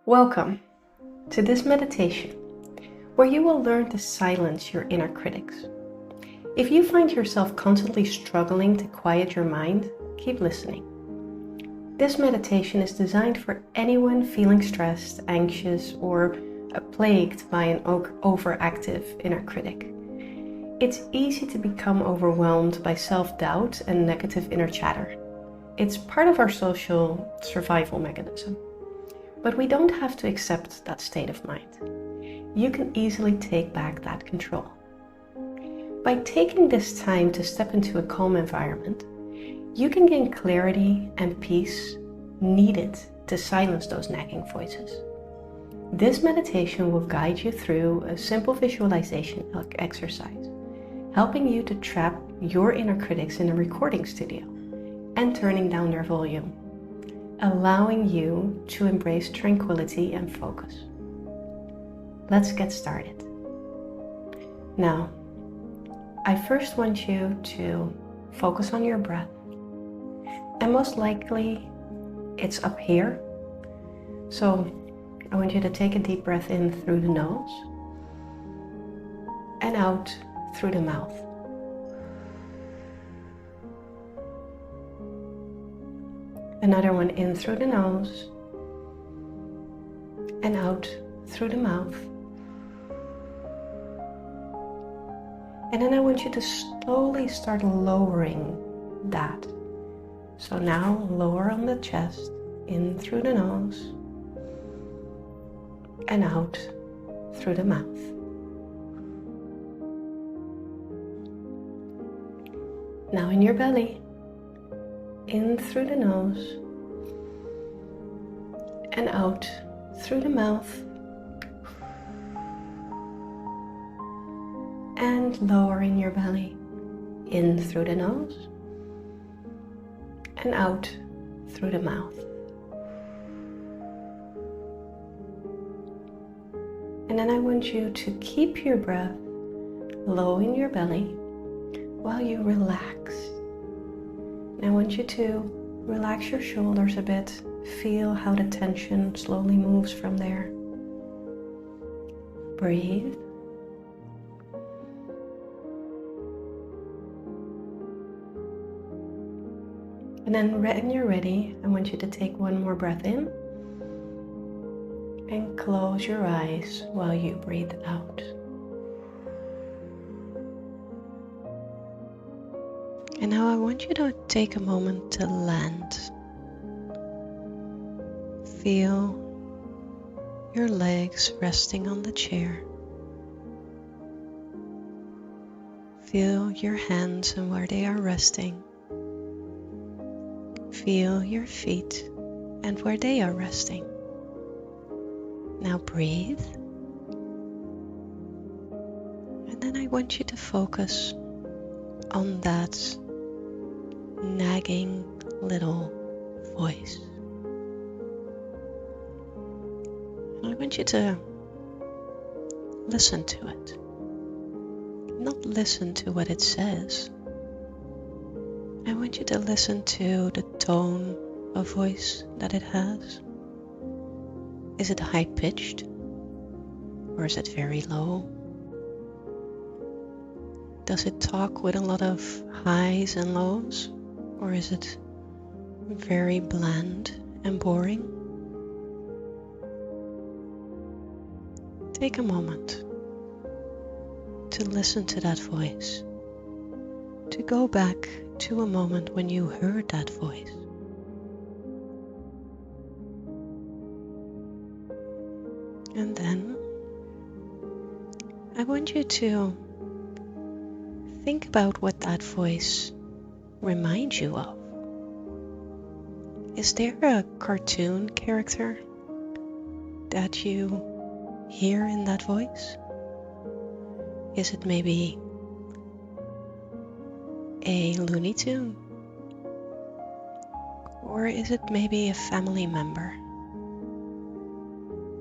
Welcome to this meditation where you will learn to silence your inner critics. If you find yourself constantly struggling to quiet your mind, keep listening. This meditation is designed for anyone feeling stressed, anxious, or plagued by an overactive inner critic. It's easy to become overwhelmed by self-doubt and negative inner chatter. It's part of our social survival mechanism. But we don't have to accept that state of mind. You can easily take back that control. By taking this time to step into a calm environment, you can gain clarity and peace needed to silence those nagging voices. This meditation will guide you through a simple visualization exercise, helping you to trap your inner critics in a recording studio and turning down their volume, allowing you to embrace tranquility and focus. Let's get started. Now, I first want you to focus on your breath, and most likely it's up here. So I want you to take a deep breath in through the nose and out through the mouth. Another one in through the nose and out through the mouth. And then I want you to slowly start lowering that. So now lower on the chest, in through the nose and out through the mouth. Now in your belly, in through the nose and out through the mouth, and lower in your belly, in through the nose and out through the mouth. And then I want you to keep your breath low in your belly while you relax. And I want you to relax your shoulders a bit. Feel how the tension slowly moves from there. Breathe. And then when you're ready, I want you to take one more breath in and close your eyes while you breathe out. And now I want you to take a moment to land. Feel your legs resting on the chair. Feel your hands and where they are resting. Feel your feet and where they are resting. Now breathe. And then I want you to focus on that nagging little voice. And I want you to listen to it. Not listen to what it says. I want you to listen to the tone of voice that it has. Is it high-pitched? Or is it very low? Does it talk with a lot of highs and lows? Or is it very bland and boring? Take a moment to listen to that voice, to go back to a moment when you heard that voice. And then I want you to think about what that voice reminds you of. Is there a cartoon character that you hear in that voice? Is it maybe a Looney Tune? Or is it maybe a family member?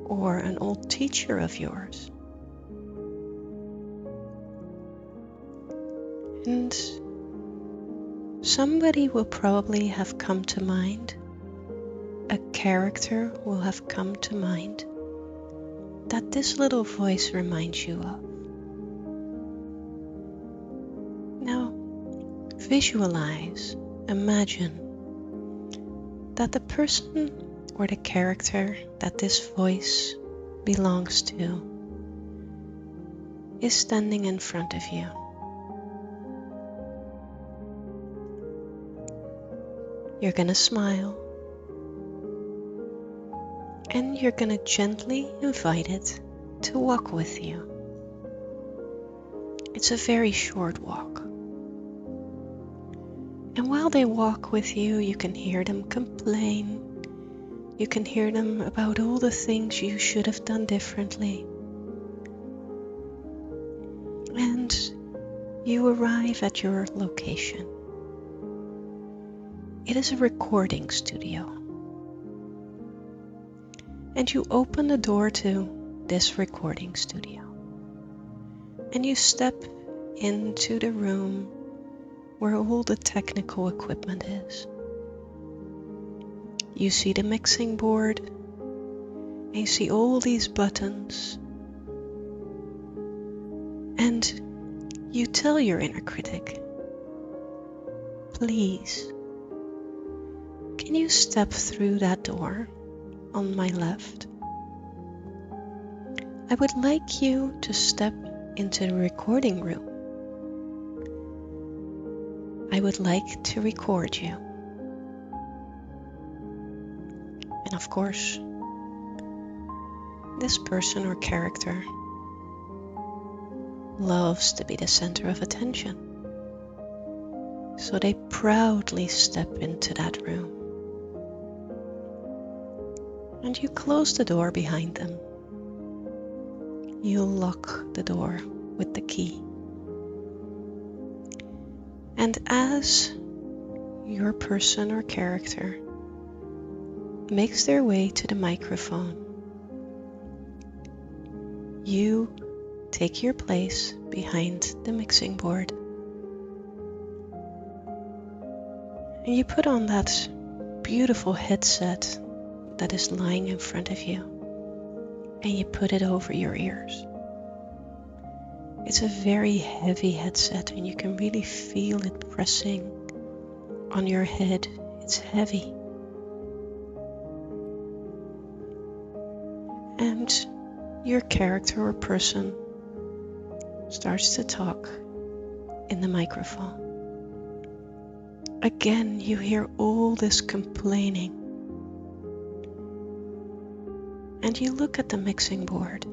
Or an old teacher of yours? And somebody will probably have come to mind a character will have come to mind that this little voice reminds you of. Now, visualize, imagine that the person or the character that this voice belongs to is standing in front of you. You're gonna smile and you're gonna gently invite it to walk with you. It's a very short walk. And while they walk with you, you can hear them complain. You can hear them about all the things you should have done differently. And you arrive at your location. It is a recording studio. And you open the door to this recording studio. And you step into the room where all the technical equipment is. You see the mixing board, and you see all these buttons, and you tell your inner critic, please, can you step through that door on my left? I would like you to step into the recording room. I would like to record you. And of course, this person or character loves to be the center of attention. So they proudly step into that room. And you close the door behind them. You lock the door with the key. And as your person or character makes their way to the microphone, you take your place behind the mixing board. And you put on that beautiful headset that is lying in front of you, and you put it over your ears. It's a very heavy headset and you can really feel it pressing on your head. It's heavy. And your character or person starts to talk in the microphone. Again, you hear all this complaining. And you look at the mixing board.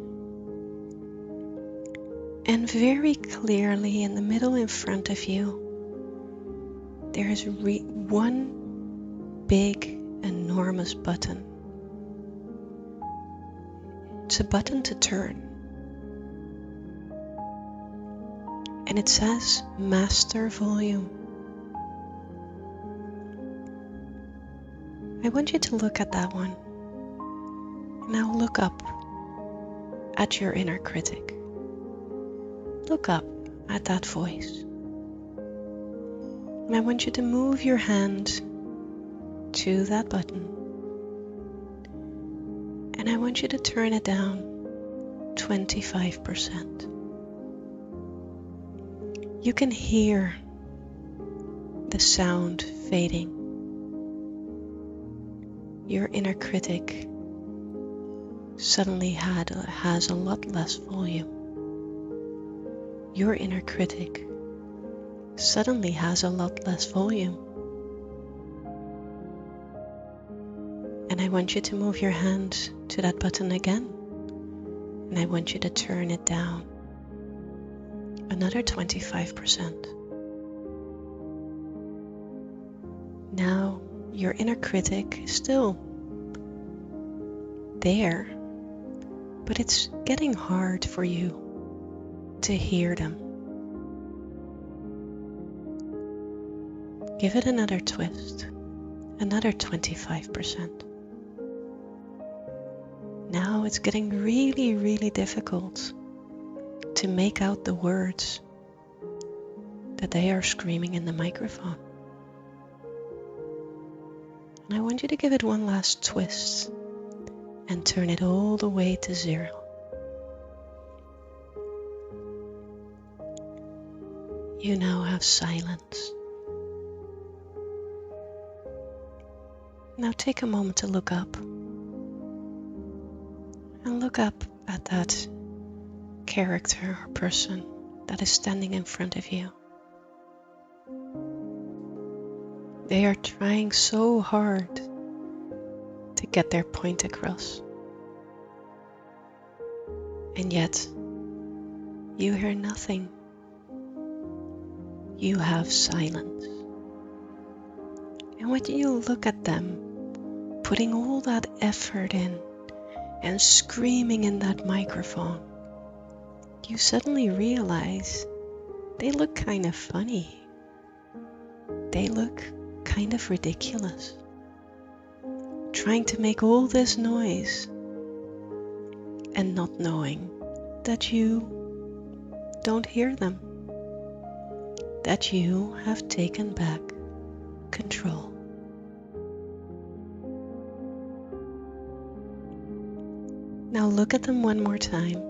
And very clearly in the middle in front of you, there is one big, enormous button. It's a button to turn. And it says Master Volume. I want you to look at that one. Now look up at your inner critic. Look up at that voice. And I want you to move your hand to that button. And I want you to turn it down 25%. You can hear the sound fading. Your inner critic suddenly has a lot less volume. Your inner critic suddenly has a lot less volume. And I want you to move your hand to that button again. And I want you to turn it down another 25%. Now your inner critic is still there, but it's getting hard for you to hear them. Give it another twist, another 25%. Now it's getting really, really difficult to make out the words that they are screaming in the microphone. And I want you to give it one last twist and turn it all the way to 0. You now have silence. Now take a moment to look up. And look up at that character or person that is standing in front of you. They are trying so hard to get their point across. And yet, you hear nothing. You have silence. And when you look at them, putting all that effort in and screaming in that microphone, you suddenly realize they look kind of funny. They look kind of ridiculous. Trying to make all this noise and not knowing that you don't hear them, that you have taken back control. Now look at them one more time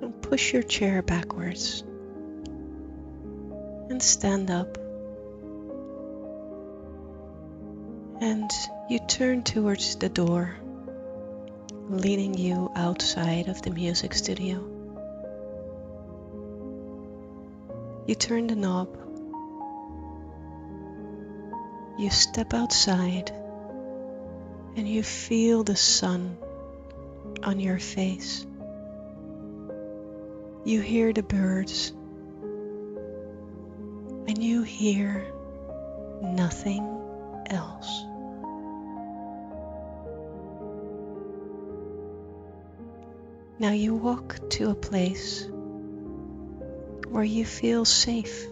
and push your chair backwards and stand up, and you turn towards the door leading you outside of the music studio. You turn the knob, you step outside, and you feel the sun on your face. You hear the birds, and you hear nothing else. Now you walk to a place where you feel safe.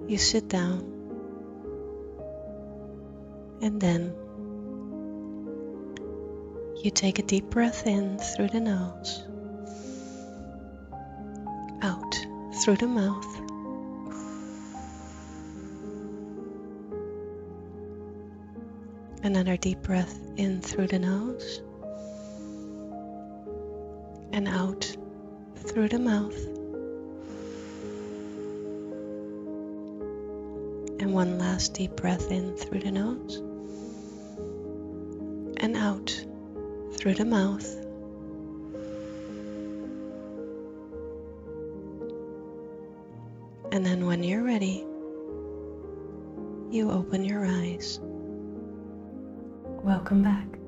You sit down, and then you take a deep breath in through the nose, out through the mouth, another deep breath in through the nose, and out through the mouth, and one last deep breath in through the nose, and out through the mouth. And then when you're ready, you open your eyes. Welcome back.